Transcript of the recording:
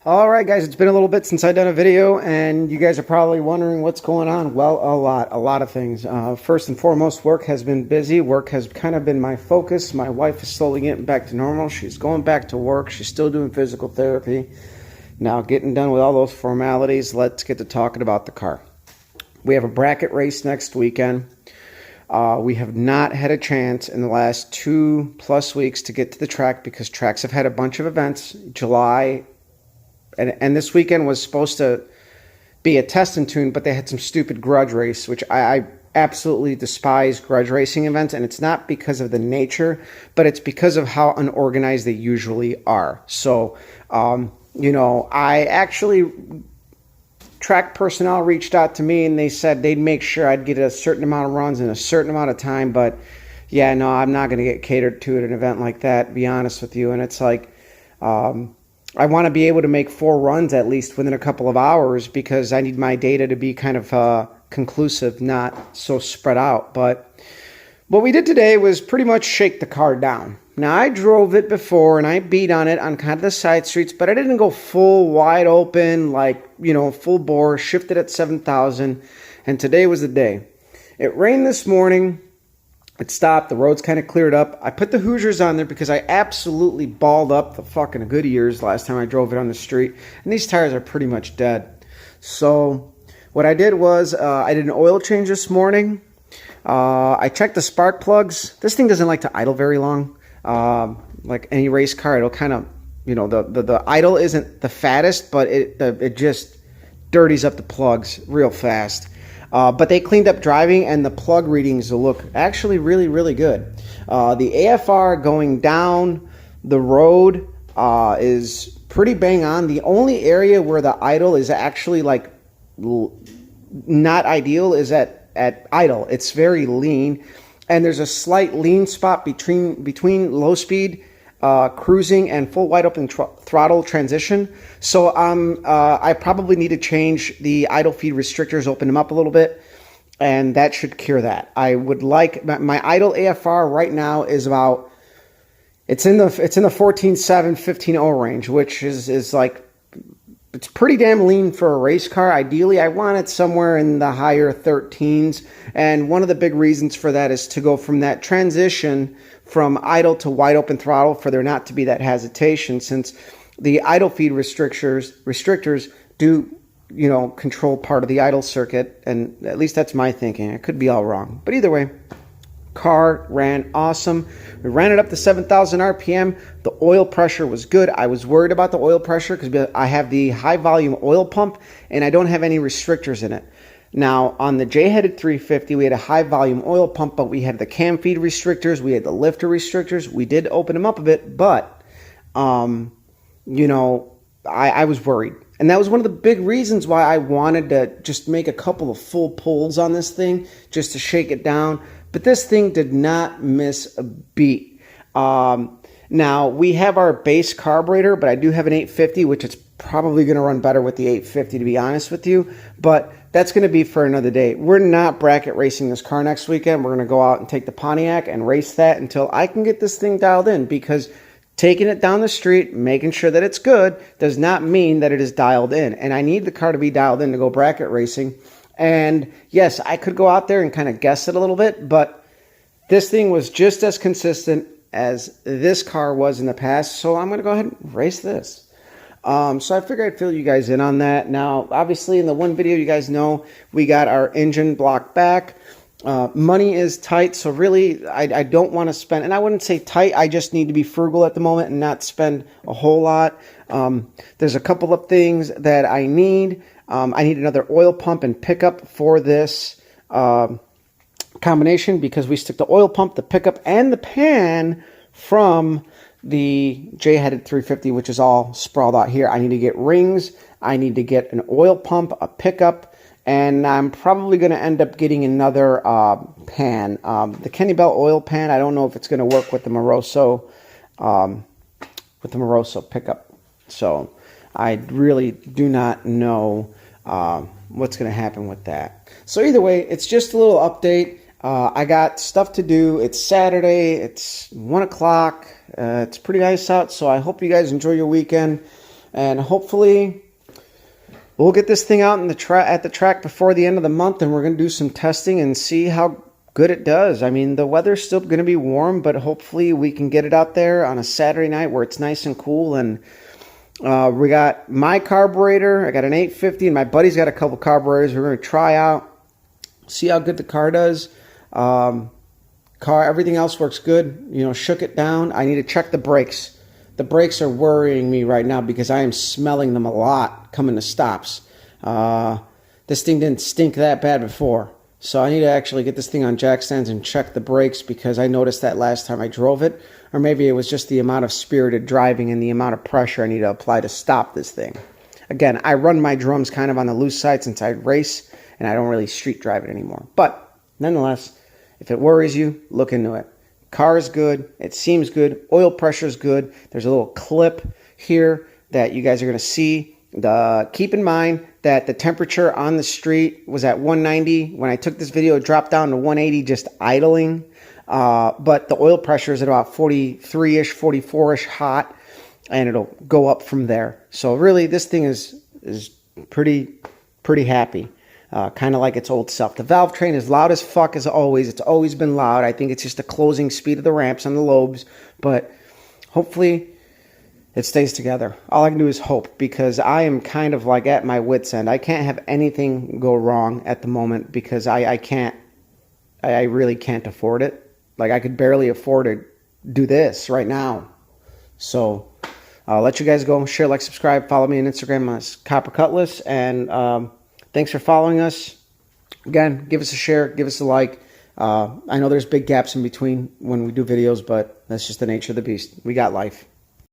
All right, guys, it's been a little bit since I've done a video, and you guys are probably wondering what's going on. Well, a lot of things. First and foremost, work has been busy. Work has kind of been my focus. My wife is slowly getting back to normal. She's going back to work. She's still doing physical therapy. Now, getting done with all those formalities, let's get to talking about the car. We have a bracket race next weekend. We have not had a chance in the last 2+ weeks to get to the track because tracks have had a bunch of events. July and this weekend was supposed to be a test and tune, but they had some stupid grudge race, which I absolutely despise grudge racing events. And it's not because of the nature, but it's because of how unorganized they usually are. So, I actually, track personnel reached out to me and they said they'd make sure I'd get a certain amount of runs in a certain amount of time. But yeah, no, I'm not going to get catered to at an event like that, to be honest with you. And it's like, I want to be able to make 4 runs at least within a couple of hours because I need my data to be kind of conclusive, not so spread out. But what we did today was pretty much shake the car down. Now, I drove it before and I beat on it on kind of the side streets, but I didn't go full wide open, like, full bore, shifted at 7,000. And today was the day. It rained this morning. It stopped. The roads kind of cleared up. I put the Hoosiers on there because I absolutely balled up the fucking Goodyears last time I drove it on the street. And these tires are pretty much dead. So what I did was I did an oil change this morning. I checked the spark plugs. This thing doesn't like to idle very long. Like any race car, it'll kind of, the idle isn't the fattest, but it just dirties up the plugs real fast. But they cleaned up driving, and the plug readings will look actually really, really good. The AFR going down the road is pretty bang on. The only area where the idle is actually like not ideal is at idle. It's very lean, and there's a slight lean spot between low speed cruising and full wide open throttle transition. So I probably need to change the idle feed restrictors, open them up a little bit, and that should cure that. I would like my idle AFR right now is about it's in the 14.7 15.0 range, which is like it's pretty damn lean for a race car. Ideally, I want it somewhere in the higher 13s. And one of the big reasons for that is to go from that transition from idle to wide open throttle for there not to be that hesitation, since the idle feed restrictors do, control part of the idle circuit. And at least that's my thinking. I could be all wrong. But either way, car ran awesome. We ran it up to 7,000 RPM. The oil pressure was good. I was worried about the oil pressure because I have the high volume oil pump and I don't have any restrictors in it. Now, on the J-headed 350, we had a high volume oil pump, but we had the cam feed restrictors. We had the lifter restrictors. We did open them up a bit, but, I was worried. And that was one of the big reasons why I wanted to just make a couple of full pulls on this thing just to shake it down. But this thing did not miss a beat. Now, we have our base carburetor, but I do have an 850, which is probably going to run better with the 850, to be honest with you. But that's going to be for another day. We're not bracket racing this car next weekend. We're going to go out and take the Pontiac and race that until I can get this thing dialed in, because taking it down the street, making sure that it's good, does not mean that it is dialed in. And I need the car to be dialed in to go bracket racing. And yes, I could go out there and kind of guess it a little bit, but this thing was just as consistent as this car was in the past. So I'm going to go ahead and race this. So I figured I'd fill you guys in on that. Now, obviously, in the one video, you guys know we got our engine block back. Money is tight, so really, I don't want to spend, and I wouldn't say tight, I just need to be frugal at the moment and not spend a whole lot. There's a couple of things that I need. I need another oil pump and pickup for this combination, because we stick the oil pump, the pickup, and the pan from the J-headed 350, which is all sprawled out here. I need to get rings. I need to get an oil pump, a pickup, and I'm probably going to end up getting another pan. The Kenny Bell oil pan, I don't know if it's going to work with the Moroso pickup. So I really do not know what's going to happen with that. So either way, it's just a little update. I got stuff to do. It's Saturday. It's 1 o'clock. It's pretty nice out, so I hope you guys enjoy your weekend. and hopefully we'll get this thing out in the at the track before the end of the month, and we're going to do some testing and see how good it does. I mean, the weather's still going to be warm, but hopefully we can get it out there on a Saturday night where it's nice and cool. And we got my carburetor. I got an 850, and my buddy's got a couple carburetors. We're going to try out, see how good the car does. Everything else works good. You know, shook it down. I need to check the brakes. The brakes are worrying me right now because I am smelling them a lot coming to stops. This thing didn't stink that bad before. So I need to actually get this thing on jack stands and check the brakes, because I noticed that last time I drove it. Or maybe it was just the amount of spirited driving and the amount of pressure I need to apply to stop this thing. Again, I run my drums kind of on the loose side since I race, and I don't really street drive it anymore. But nonetheless, if it worries you, look into it. Car is good. It seems good. Oil pressure is good. There's a little clip here that you guys are going to see. Keep in mind that the temperature on the street was at 190. When I took this video, it dropped down to 180 just idling. But the oil pressure is at about 43-ish, 44-ish hot, and it'll go up from there. So really, this thing is pretty happy. Kind of like its old self. The valve train is loud as fuck as always. It's always been loud. I think it's just the closing speed of the ramps on the lobes. But hopefully it stays together. All I can do is hope, because I am kind of like at my wit's end. I can't have anything go wrong at the moment, because I really can't afford it. Like, I could barely afford to do this right now. So I'll let you guys go. Share, like, subscribe. Follow me on Instagram as Copper Cutlass. And thanks for following us. Again, give us a share. Give us a like. I know there's big gaps in between when we do videos, but that's just the nature of the beast. We got life.